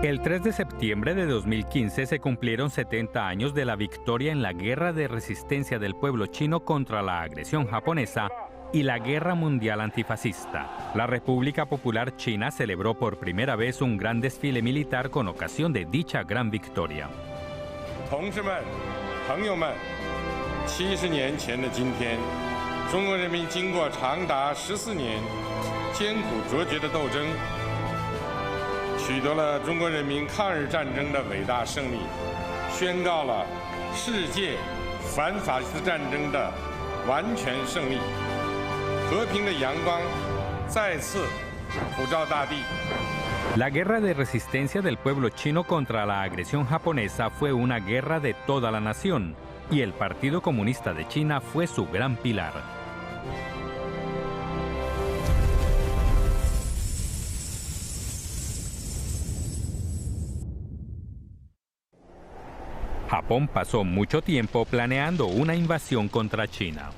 El 3 de septiembre de 2015 se cumplieron 70 años de la victoria en la guerra de resistencia del pueblo chino contra la agresión japonesa y la Guerra Mundial Antifascista. La República Popular China celebró por primera vez un gran desfile militar con ocasión de dicha gran victoria. 同志们、朋友们，70年前的今天，中国人民经过长达14年艰苦卓绝的斗争，取得了中国人民抗日战争的伟大胜利，宣告了世界反法西斯战争的完全胜利。和平的阳光再次普照大地。 La guerra de resistencia del pueblo chino contra la agresión japonesa fue una guerra de toda la nación, y el Partido Comunista de China fue su gran pilar. Japón pasó mucho tiempo planeando una invasión contra China.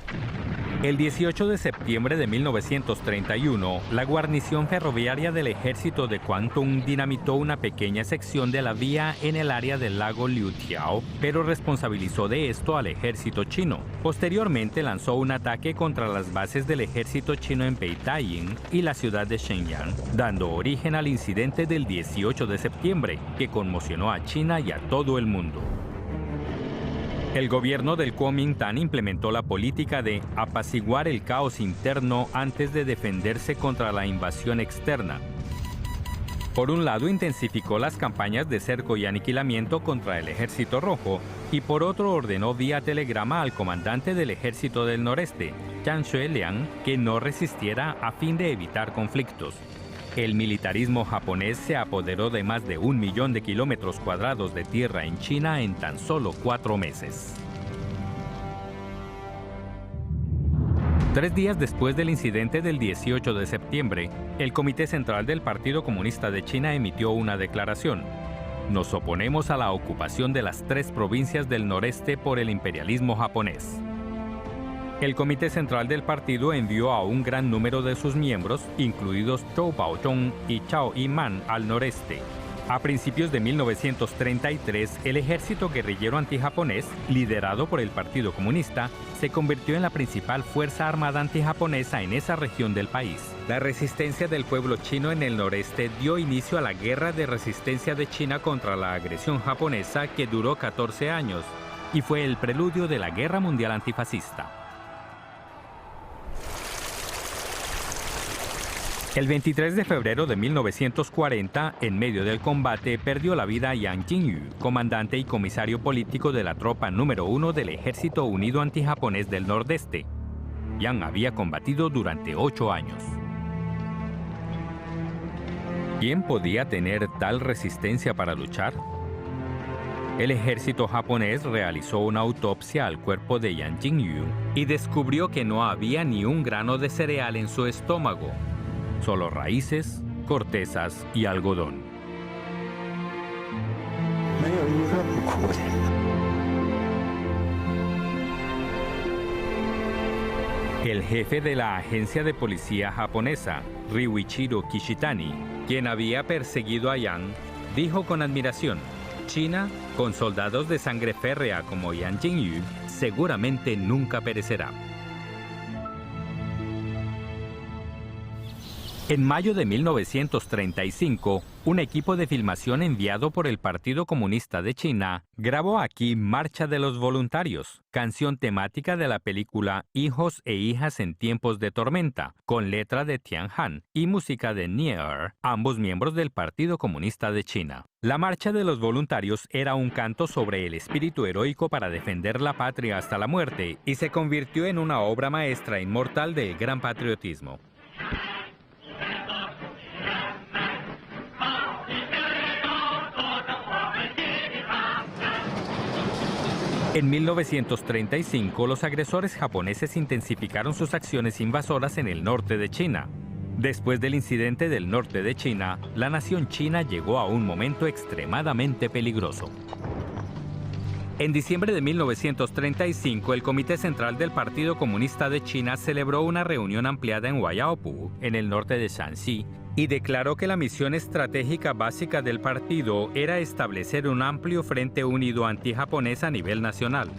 El 18 de septiembre de 1931, la guarnición ferroviaria del ejército de Kwantung dinamitó una pequeña sección de la vía en el área del lago Liutiao, pero responsabilizó de esto al ejército chino. Posteriormente lanzó un ataque contra las bases del ejército chino en Peitayin y la ciudad de Shenyang, dando origen al incidente del 18 de septiembre, que conmocionó a China y a todo el mundo. El gobierno del Kuomintang implementó la política de apaciguar el caos interno antes de defenderse contra la invasión externa. Por un lado, intensificó las campañas de cerco y aniquilamiento contra el Ejército Rojo, y por otro ordenó vía telegrama al comandante del Ejército del Noreste, Zhang Xueliang, que no resistiera a fin de evitar conflictos. El militarismo japonés se apoderó de más de 1 millón de kilómetros cuadrados de tierra en China en tan solo 4 meses. 3 días después del incidente del 18 de septiembre, el Comité Central del Partido Comunista de China emitió una declaración. Nos oponemos a la ocupación de las 3 provincias del noreste por el imperialismo japonés. El Comité Central del partido envió a un gran número de sus miembros, incluidos Zhou Baozhong y Zhao Yiman, al noreste. A principios de 1933, el ejército guerrillero antijaponés, liderado por el Partido Comunista, se convirtió en la principal fuerza armada antijaponesa en esa región del país. La resistencia del pueblo chino en el noreste dio inicio a la Guerra de Resistencia de China contra la agresión japonesa, que duró 14 años, y fue el preludio de la Guerra Mundial Antifascista. El 23 de febrero de 1940, en medio del combate, perdió la vida Yang Jingyu, comandante y comisario político de la tropa número 1 del Ejército Unido Antijaponés del Nordeste. Yang había combatido durante 8 años. ¿Quién podía tener tal resistencia para luchar? El ejército japonés realizó una autopsia al cuerpo de Yang Jingyu y descubrió que no había ni un grano de cereal en su estómago. Solo raíces, cortezas y algodón. El jefe de la agencia de policía japonesa, Ryuichiro Kishitani, quien había perseguido a Yang, dijo con admiración: China, con soldados de sangre férrea como Yang Jingyu, seguramente nunca perecerá. En mayo de 1935, un equipo de filmación enviado por el Partido Comunista de China grabó aquí Marcha de los Voluntarios, canción temática de la película Hijos e Hijas en Tiempos de Tormenta, con letra de Tian Han y música de Nier, ambos miembros del Partido Comunista de China. La Marcha de los Voluntarios era un canto sobre el espíritu heroico para defender la patria hasta la muerte y se convirtió en una obra maestra inmortal del gran patriotismo. En 1935, los agresores japoneses intensificaron sus acciones invasoras en el norte de China. Después del incidente del norte de China, la nación china llegó a un momento extremadamente peligroso. En diciembre de 1935, el Comité Central del Partido Comunista de China celebró una reunión ampliada en Huaiyaopu, en el norte de Shanxi, y declaró que la misión estratégica básica del partido era establecer un amplio frente unido antijaponés a nivel nacional.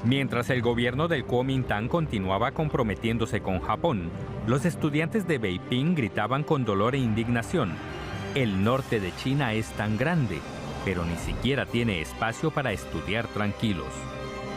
Mientras el gobierno del Kuomintang continuaba comprometiéndose con Japón, los estudiantes de Beiping gritaban con dolor e indignación: el norte de China es tan grande, pero ni siquiera tiene espacio para estudiar tranquilos.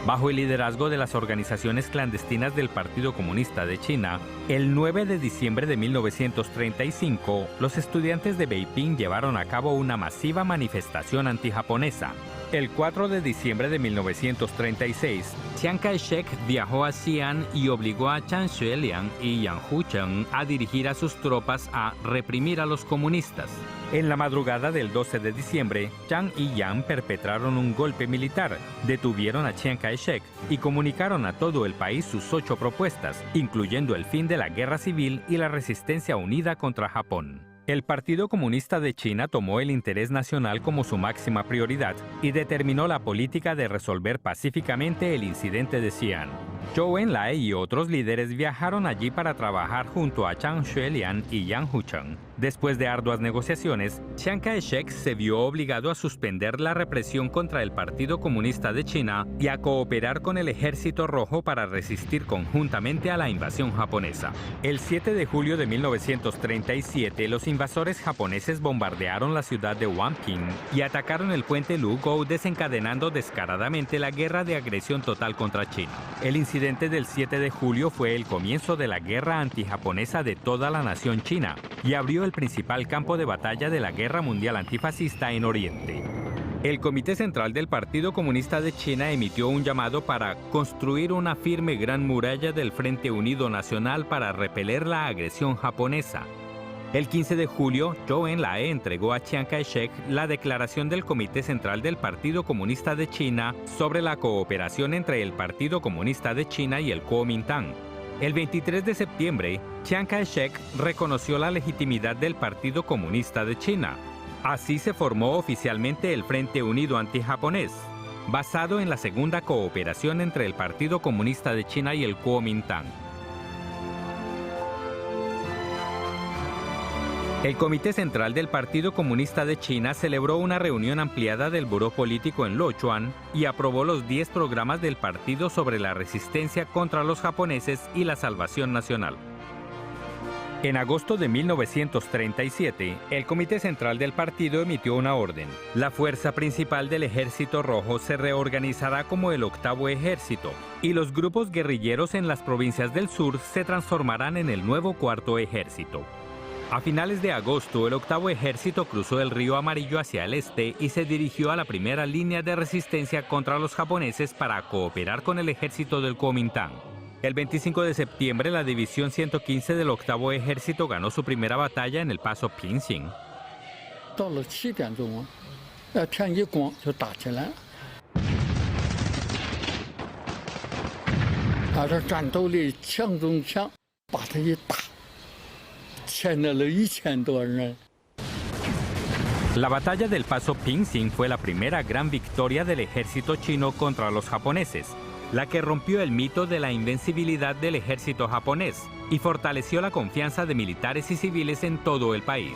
Bajo el liderazgo de las organizaciones clandestinas del Partido Comunista de China, el 9 de diciembre de 1935, los estudiantes de Beiping llevaron a cabo una masiva manifestación antijaponesa. El 4 de diciembre de 1936, Chiang Kai-shek viajó a Xi'an y obligó a Zhang Xueliang y Yang Hucheng a dirigir a sus tropas a reprimir a los comunistas. En la madrugada del 12 de diciembre, Zhang y Yang perpetraron un golpe militar, detuvieron a Chiang Kai-shek y comunicaron a todo el país sus 8 propuestas, incluyendo el fin de la guerra civil y la resistencia unida contra Japón. El Partido Comunista de China tomó el interés nacional como su máxima prioridad y determinó la política de resolver pacíficamente el incidente de Xi'an. Zhou Enlai y otros líderes viajaron allí para trabajar junto a Zhang Xueliang y Yang Hucheng. Después de arduas negociaciones, Chiang Kai-shek se vio obligado a suspender la represión contra el Partido Comunista de China y a cooperar con el Ejército Rojo para resistir conjuntamente a la invasión japonesa. El 7 de julio de 1937, los invasores japoneses bombardearon la ciudad de Wanping y atacaron el puente Lugou, desencadenando descaradamente la guerra de agresión total contra China. El incidente del 7 de julio fue el comienzo de la guerra antijaponesa de toda la nación china y abrió el principal campo de batalla de la Guerra Mundial Antifascista en Oriente. El Comité Central del Partido Comunista de China emitió un llamado para construir una firme gran muralla del Frente Unido Nacional para repeler la agresión japonesa. El 15 de julio, Zhou Enlai entregó a Chiang Kai-shek la declaración del Comité Central del Partido Comunista de China sobre la cooperación entre el Partido Comunista de China y el Kuomintang. El 23 de septiembre, Chiang Kai-shek reconoció la legitimidad del Partido Comunista de China. Así se formó oficialmente el Frente Unido Antijaponés, basado en la segunda cooperación entre el Partido Comunista de China y el Kuomintang. El Comité Central del Partido Comunista de China celebró una reunión ampliada del Buró Político en Luochuan y aprobó los 10 programas del partido sobre la resistencia contra los japoneses y la salvación nacional. En agosto de 1937, el Comité Central del partido emitió una orden. La fuerza principal del Ejército Rojo se reorganizará como el Octavo Ejército, y los grupos guerrilleros en las provincias del sur se transformarán en el nuevo Cuarto Ejército. A finales de agosto, el Octavo Ejército cruzó el río Amarillo hacia el este y se dirigió a la primera línea de resistencia contra los japoneses para cooperar con el ejército del Kuomintang. El 25 de septiembre, la División 115 del Octavo Ejército ganó su primera batalla en el paso Pingxing. La batalla del paso Pingxing fue la primera gran victoria del ejército chino contra los japoneses, la que rompió el mito de la invencibilidad del ejército japonés y fortaleció la confianza de militares y civiles en todo el país.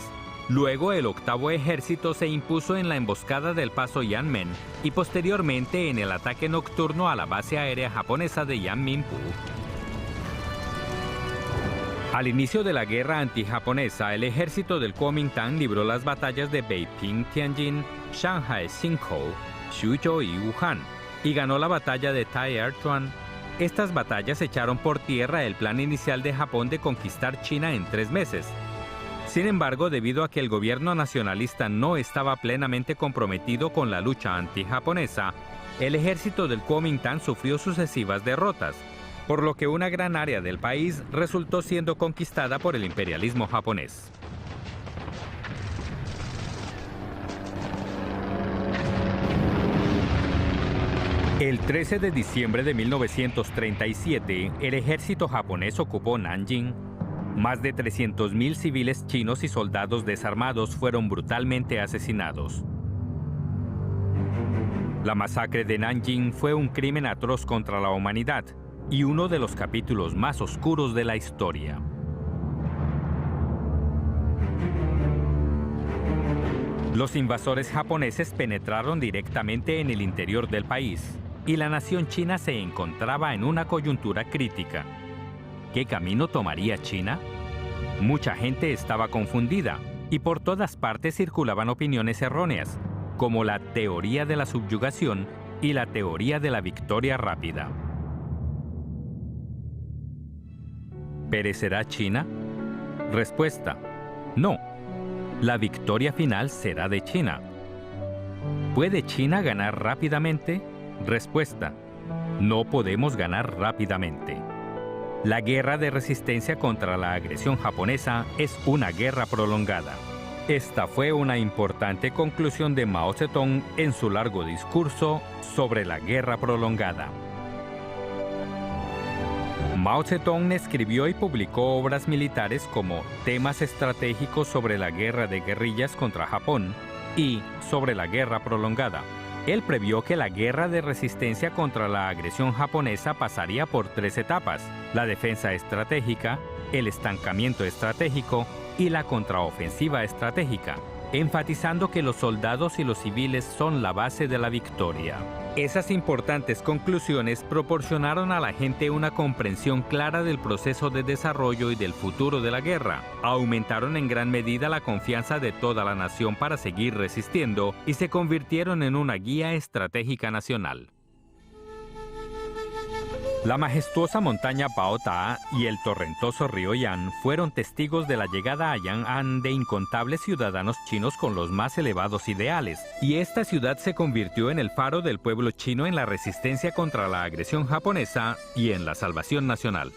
Luego, el Octavo Ejército se impuso en la emboscada del paso Yanmen y posteriormente en el ataque nocturno a la base aérea japonesa de Yanminpu. Al inicio de la guerra antijaponesa, el ejército del Kuomintang libró las batallas de Beiping, Tianjin, Shanghai, Xingkou, Suzhou y Wuhan, y ganó la batalla de Taiyuan. Estas batallas echaron por tierra el plan inicial de Japón de conquistar China en 3 meses. Sin embargo, debido a que el gobierno nacionalista no estaba plenamente comprometido con la lucha antijaponesa, el ejército del Kuomintang sufrió sucesivas derrotas, por lo que una gran área del país resultó siendo conquistada por el imperialismo japonés. El 13 de diciembre de 1937, el ejército japonés ocupó Nanjing. Más de 300.000 civiles chinos y soldados desarmados fueron brutalmente asesinados. La masacre de Nanjing fue un crimen atroz contra la humanidad y uno de los capítulos más oscuros de la historia. Los invasores japoneses penetraron directamente en el interior del país y la nación china se encontraba en una coyuntura crítica. ¿Qué camino tomaría China? Mucha gente estaba confundida y por todas partes circulaban opiniones erróneas, como la teoría de la subyugación y la teoría de la victoria rápida. ¿Perecerá China? Respuesta: no. La victoria final será de China. ¿Puede China ganar rápidamente? Respuesta: no podemos ganar rápidamente. La guerra de resistencia contra la agresión japonesa es una guerra prolongada. Esta fue una importante conclusión de Mao Zedong en su largo discurso sobre la guerra prolongada. Mao Zedong escribió y publicó obras militares como Temas estratégicos sobre la guerra de guerrillas contra Japón y Sobre la guerra prolongada. Él previó que la guerra de resistencia contra la agresión japonesa pasaría por 3 etapas: la defensa estratégica, el estancamiento estratégico y la contraofensiva estratégica, enfatizando que los soldados y los civiles son la base de la victoria. Esas importantes conclusiones proporcionaron a la gente una comprensión clara del proceso de desarrollo y del futuro de la guerra, aumentaron en gran medida la confianza de toda la nación para seguir resistiendo y se convirtieron en una guía estratégica nacional. La majestuosa montaña Baota y el torrentoso río Yan fueron testigos de la llegada a Yan'an de incontables ciudadanos chinos con los más elevados ideales, y esta ciudad se convirtió en el faro del pueblo chino en la resistencia contra la agresión japonesa y en la salvación nacional.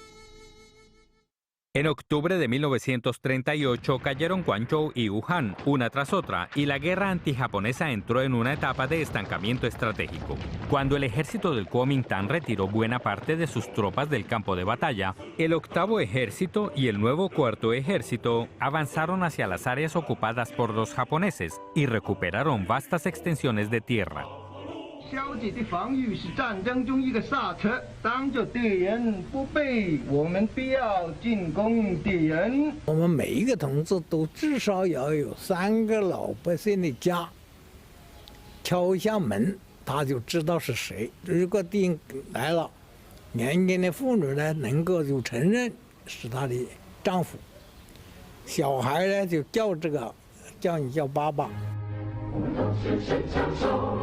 En octubre de 1938 cayeron Guangzhou y Wuhan, una tras otra, y la guerra antijaponesa entró en una etapa de estancamiento estratégico. Cuando el ejército del Kuomintang retiró buena parte de sus tropas del campo de batalla, el octavo ejército y el nuevo cuarto ejército avanzaron hacia las áreas ocupadas por los japoneses y recuperaron vastas extensiones de tierra. 消极的防御是战争中一个刹车，当着敌人不备，我们必要进攻敌人。我们每一个同志都至少要有3个老百姓的家，敲一下门，他就知道是谁。如果敌人来了，年轻的妇女呢能够就承认是她的丈夫，小孩呢就叫你叫爸爸。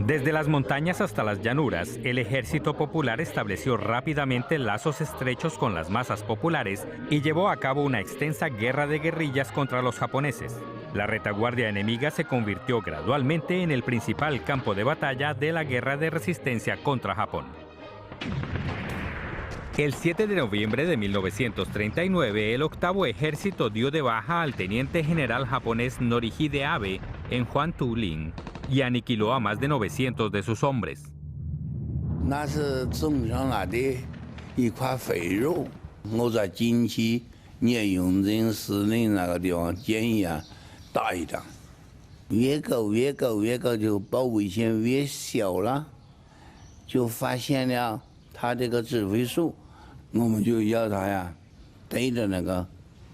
Desde las montañas hasta las llanuras, el ejército popular estableció rápidamente lazos estrechos con las masas populares y llevó a cabo una extensa guerra de guerrillas contra los japoneses. La retaguardia enemiga se convirtió gradualmente en el principal campo de batalla de la guerra de resistencia contra Japón. El 7 de noviembre de 1939, el octavo ejército dio de baja al teniente general japonés Norihide Abe en Huangtuling y aniquiló a más de 900 de sus hombres. 那是种上来的一块肥肉，我在近期聂永贞司令那个地方建议打一仗，越搞就包围线越小了，就发现了他这个指挥所。 我们就要他对着那个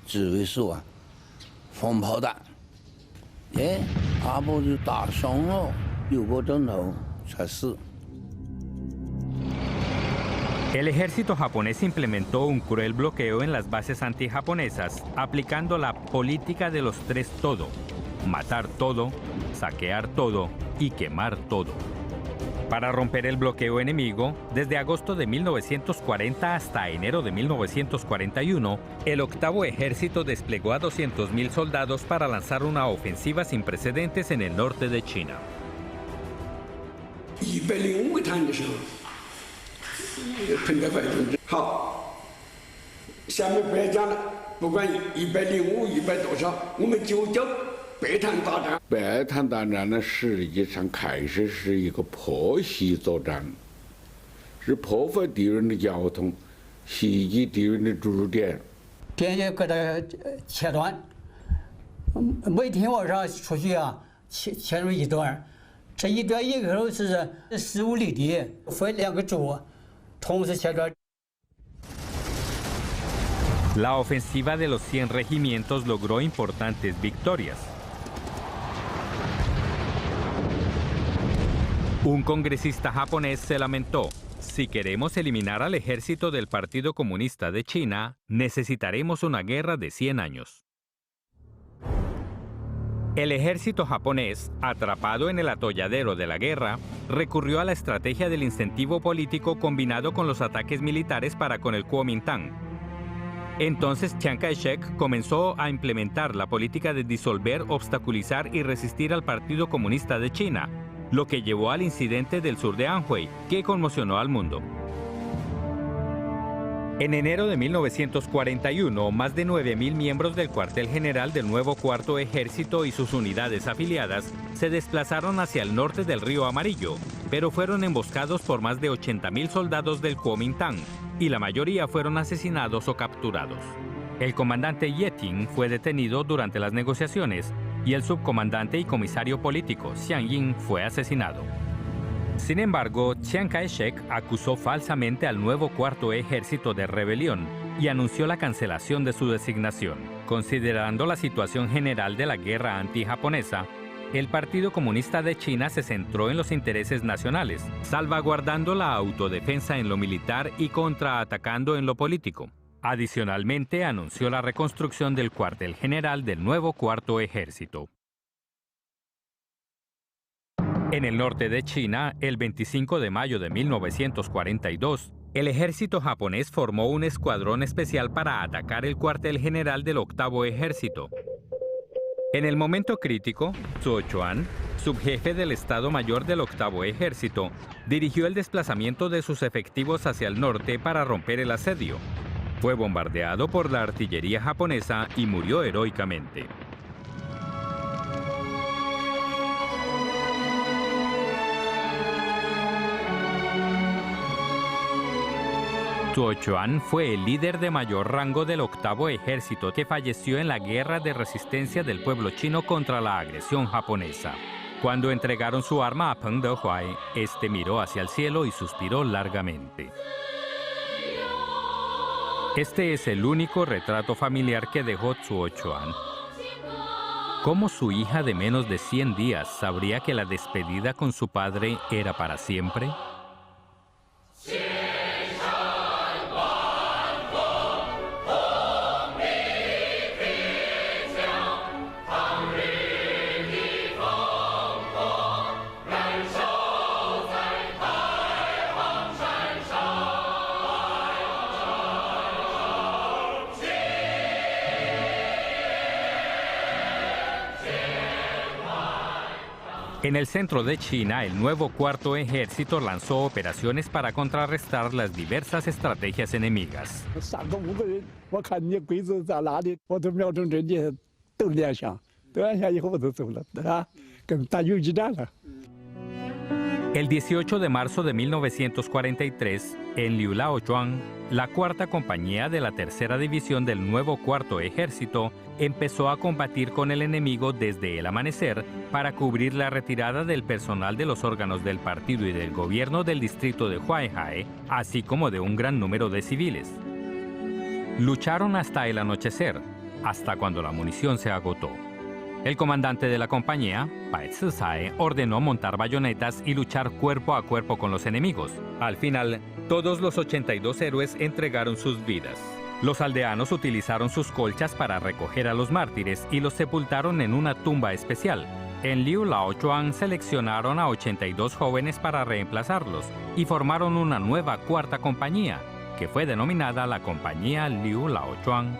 指挥所放炮弹，阿布就打伤了，6个钟头才死。 El ejército japonés implementó un cruel bloqueo en las bases antijaponesas, aplicando la política de los 3 todo: matar todo, saquear todo y quemar todo. Para romper el bloqueo enemigo, desde agosto de 1940 hasta enero de 1941, el octavo ejército desplegó a 200.000 soldados para lanzar una ofensiva sin precedentes en el norte de China. 105谈的时候，彭德怀同志好，下面不要讲了，不管105、100多少，我们就叫北潭大战。北潭大战呢，实际上开始是一个破袭作战，是破坏敌人的交通，袭击敌人的驻点。天天给他切断，每天晚上出去切入一段，这一段一口是15里地，分2个组，同时切断。 La ofensiva de los 100 regimientos logró importantes victorias. Un congresista japonés se lamentó: si queremos eliminar al ejército del Partido Comunista de China, necesitaremos una guerra de 100 años. El ejército japonés, atrapado en el atolladero de la guerra, recurrió a la estrategia del incentivo político combinado con los ataques militares para con el Kuomintang. Entonces Chiang Kai-shek comenzó a implementar la política de disolver, obstaculizar y resistir al Partido Comunista de China, lo que llevó al incidente del sur de Anhui, que conmocionó al mundo. En enero de 1941, más de 9.000 miembros del cuartel general del nuevo Cuarto Ejército y sus unidades afiliadas se desplazaron hacia el norte del río Amarillo, pero fueron emboscados por más de 80.000 soldados del Kuomintang, y la mayoría fueron asesinados o capturados. El comandante Yeting fue detenido durante las negociaciones, y el subcomandante y comisario político Xiang Ying fue asesinado. Sin embargo, Chiang Kai-shek acusó falsamente al nuevo Cuarto Ejército de rebelión y anunció la cancelación de su designación. Considerando la situación general de la guerra antijaponesa, el Partido Comunista de China se centró en los intereses nacionales, salvaguardando la autodefensa en lo militar y contraatacando en lo político. Adicionalmente, anunció la reconstrucción del cuartel general del nuevo Cuarto Ejército. En el norte de China, el 25 de mayo de 1942, el ejército japonés formó un escuadrón especial para atacar el cuartel general del octavo ejército. En el momento crítico, Zuo Chuan, subjefe del Estado Mayor del octavo ejército, dirigió el desplazamiento de sus efectivos hacia el norte para romper el asedio. Fue bombardeado por la artillería japonesa y murió heroicamente. Zuo Chuan fue el líder de mayor rango del octavo ejército que falleció en la guerra de resistencia del pueblo chino contra la agresión japonesa. Cuando entregaron su arma a Peng Dehuai, este miró hacia el cielo y suspiró largamente. Este es el único retrato familiar que dejó Zuo Chuan. ¿Cómo su hija de menos de 100 días sabría que la despedida con su padre era para siempre? En el centro de China, el nuevo Cuarto Ejército lanzó operaciones para contrarrestar las diversas estrategias enemigas. El 18 de marzo de 1943, en Liu Laochuan, la cuarta compañía de la tercera división del nuevo Cuarto Ejército empezó a combatir con el enemigo desde el amanecer para cubrir la retirada del personal de los órganos del partido y del gobierno del distrito de Huaihai, así como de un gran número de civiles. Lucharon hasta el anochecer, hasta cuando la munición se agotó. El comandante de la compañía, Bai Zisai, ordenó montar bayonetas y luchar cuerpo a cuerpo con los enemigos. Al final, todos los 82 héroes entregaron sus vidas. Los aldeanos utilizaron sus colchas para recoger a los mártires y los sepultaron en una tumba especial. En Liu Laochuan seleccionaron a 82 jóvenes para reemplazarlos y formaron una nueva cuarta compañía, que fue denominada la Compañía Liu Laochuan.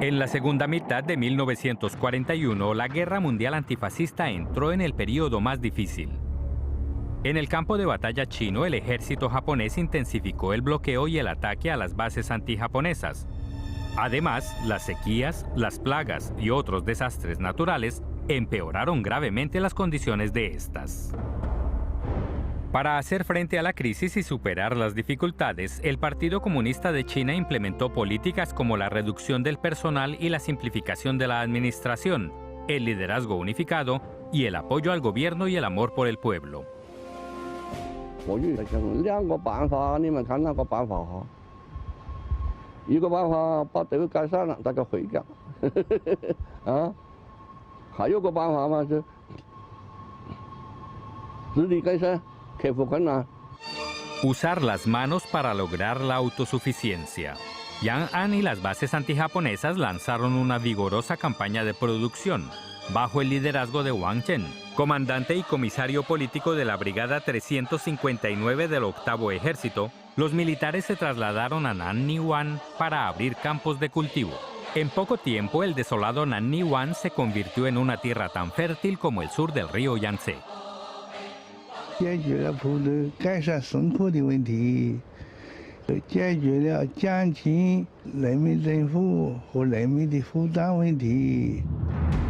En la segunda mitad de 1941, la guerra mundial antifascista entró en el periodo más difícil. En el campo de batalla chino, el ejército japonés intensificó el bloqueo y el ataque a las bases antijaponesas. Además, las sequías, las plagas y otros desastres naturales empeoraron gravemente las condiciones de estas. Para hacer frente a la crisis y superar las dificultades, el Partido Comunista de China implementó políticas como la reducción del personal y la simplificación de la administración, el liderazgo unificado y el apoyo al gobierno y el amor por el pueblo. Usar las manos para lograr la autosuficiencia. Yang An y las bases antijaponesas lanzaron una vigorosa campaña de producción, bajo el liderazgo de Wang Chen, comandante y comisario político de la Brigada 359 del Octavo Ejército. Los militares se trasladaron a Naniwan para abrir campos de cultivo. En poco tiempo, el desolado Naniwan se convirtió en una tierra tan fértil como el sur del río Yangtze.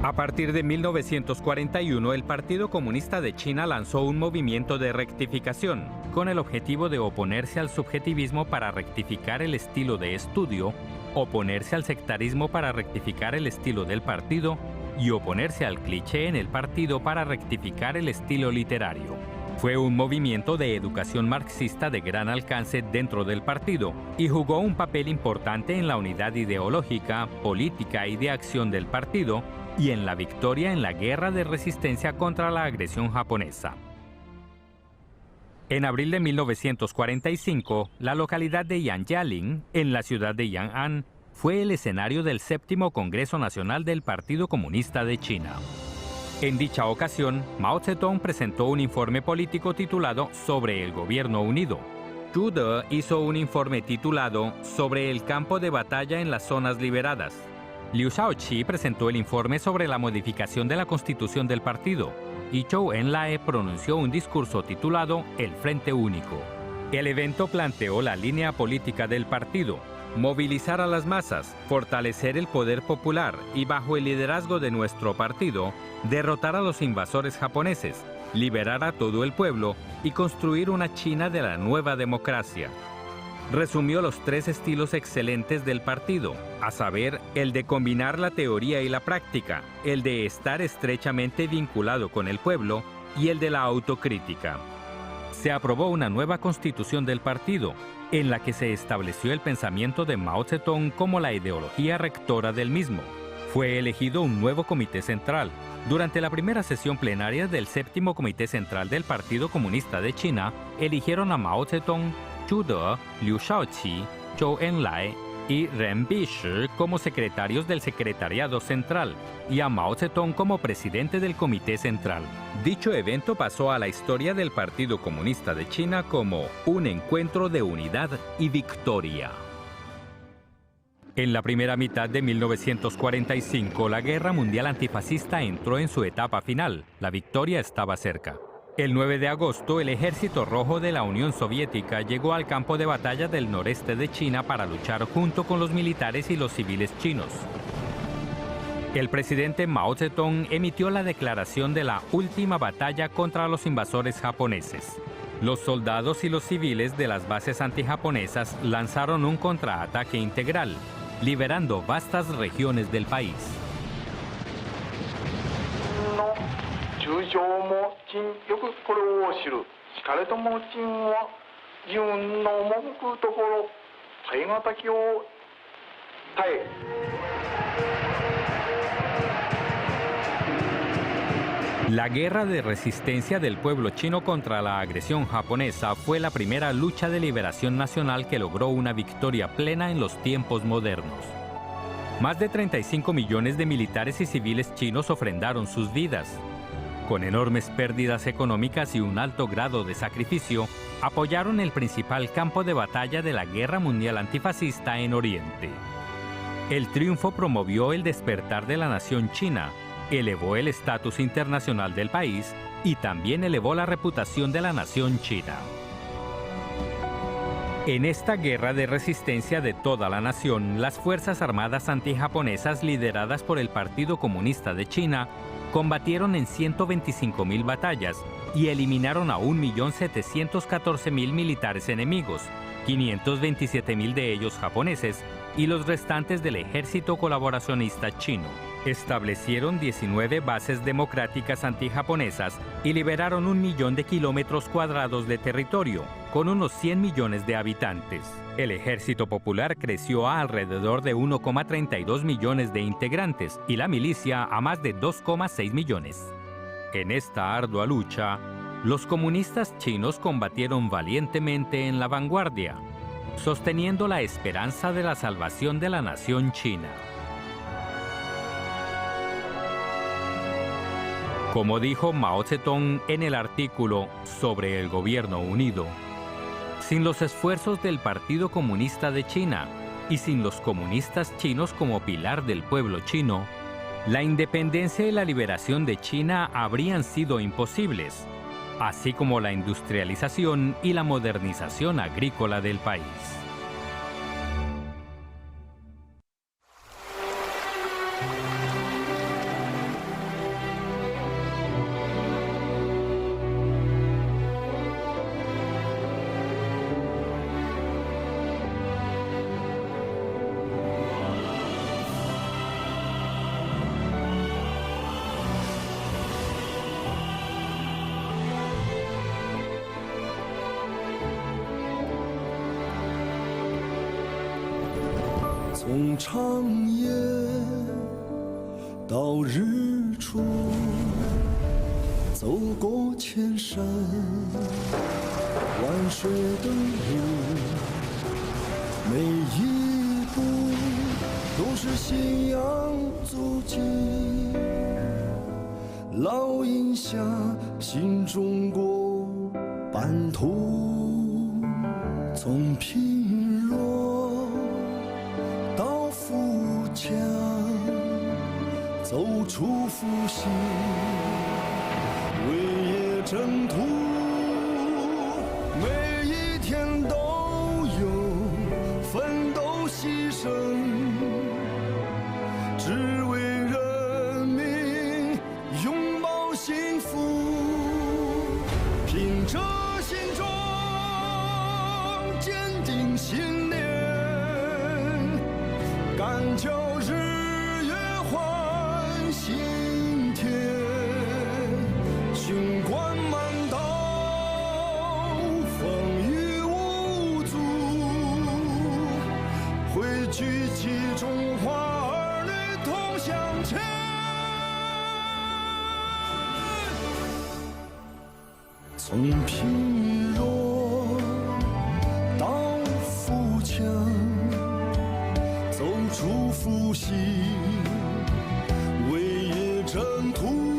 A partir de 1941, el Partido Comunista de China lanzó un movimiento de rectificación, con el objetivo de oponerse al subjetivismo para rectificar el estilo de estudio, oponerse al sectarismo para rectificar el estilo del partido y oponerse al cliché en el partido para rectificar el estilo literario. Fue un movimiento de educación marxista de gran alcance dentro del partido y jugó un papel importante en la unidad ideológica, política y de acción del partido y en la victoria en la guerra de resistencia contra la agresión japonesa. En abril de 1945, la localidad de Yanjialing, en la ciudad de Yang'an, fue el escenario del 7º Congreso Nacional del Partido Comunista de China. En dicha ocasión, Mao Zedong presentó un informe político titulado Sobre el Gobierno Unido. Zhu De hizo un informe titulado Sobre el campo de batalla en las zonas liberadas. Liu Shaoqi presentó el informe sobre la modificación de la constitución del partido, y Zhou Enlai pronunció un discurso titulado El Frente Único. El evento planteó la línea política del partido: movilizar a las masas, fortalecer el poder popular y, bajo el liderazgo de nuestro partido, derrotar a los invasores japoneses, liberar a todo el pueblo y construir una China de la nueva democracia. Resumió los 3 estilos excelentes del partido, a saber, el de combinar la teoría y la práctica, el de estar estrechamente vinculado con el pueblo y el de la autocrítica. Se aprobó una nueva constitución del partido, en la que se estableció el pensamiento de Mao Zedong como la ideología rectora del mismo. Fue elegido un nuevo comité central. Durante la primera sesión plenaria del 7º Comité Central del Partido Comunista de China, eligieron a Mao Zedong, Zhu De, Liu Shaoqi, Zhou Enlai y Ren Bishi como secretarios del Secretariado Central y a Mao Zedong como presidente del Comité Central. Dicho evento pasó a la historia del Partido Comunista de China como un encuentro de unidad y victoria. En la primera mitad de 1945, la guerra mundial antifascista entró en su etapa final. La victoria estaba cerca. El 9 de agosto, el Ejército Rojo de la Unión Soviética llegó al campo de batalla del noreste de China para luchar junto con los militares y los civiles chinos. El presidente Mao Zedong emitió la declaración de la última batalla contra los invasores japoneses. Los soldados y los civiles de las bases antijaponesas lanzaron un contraataque integral, liberando vastas regiones del país. La guerra de resistencia del pueblo chino contra la agresión japonesa fue la primera lucha de liberación nacional que logró una victoria plena en los tiempos modernos. Más de 35 millones de militares y civiles chinos ofrendaron sus vidas. Con enormes pérdidas económicas y un alto grado de sacrificio, apoyaron el principal campo de batalla de la Guerra Mundial Antifascista en Oriente. El triunfo promovió el despertar de la nación china, elevó el estatus internacional del país y también elevó la reputación de la nación china. En esta guerra de resistencia de toda la nación, las Fuerzas Armadas antijaponesas lideradas por el Partido Comunista de China combatieron en 125.000 batallas y eliminaron a 1.714.000 militares enemigos, 527.000 de ellos japoneses y los restantes del ejército colaboracionista chino. Establecieron 19 bases democráticas antijaponesas y liberaron 1 millón de kilómetros cuadrados de territorio, con unos 100 millones de habitantes. El Ejército Popular creció a alrededor de 1,32 millones de integrantes y la milicia a más de 2,6 millones. En esta ardua lucha, los comunistas chinos combatieron valientemente en la vanguardia, sosteniendo la esperanza de la salvación de la nación china. Como dijo Mao Zedong en el artículo sobre el Gobierno Unido, sin los esfuerzos del Partido Comunista de China y sin los comunistas chinos como pilar del pueblo chino, la independencia y la liberación de China habrían sido imposibles, así como la industrialización y la modernización agrícola del país.从长夜到日出，走过千山万水的路，每一步都是信仰足迹，烙印下新中国版图，从贫弱到富强，走出复兴，为业征途，每一天都有奋斗牺牲，只为人民拥抱幸福，凭着心中坚定信念，敢叫日月换新天，雄关漫道，风雨无阻，会举起中华儿女同向前。从贫弱到富强，走出复兴，为业征途。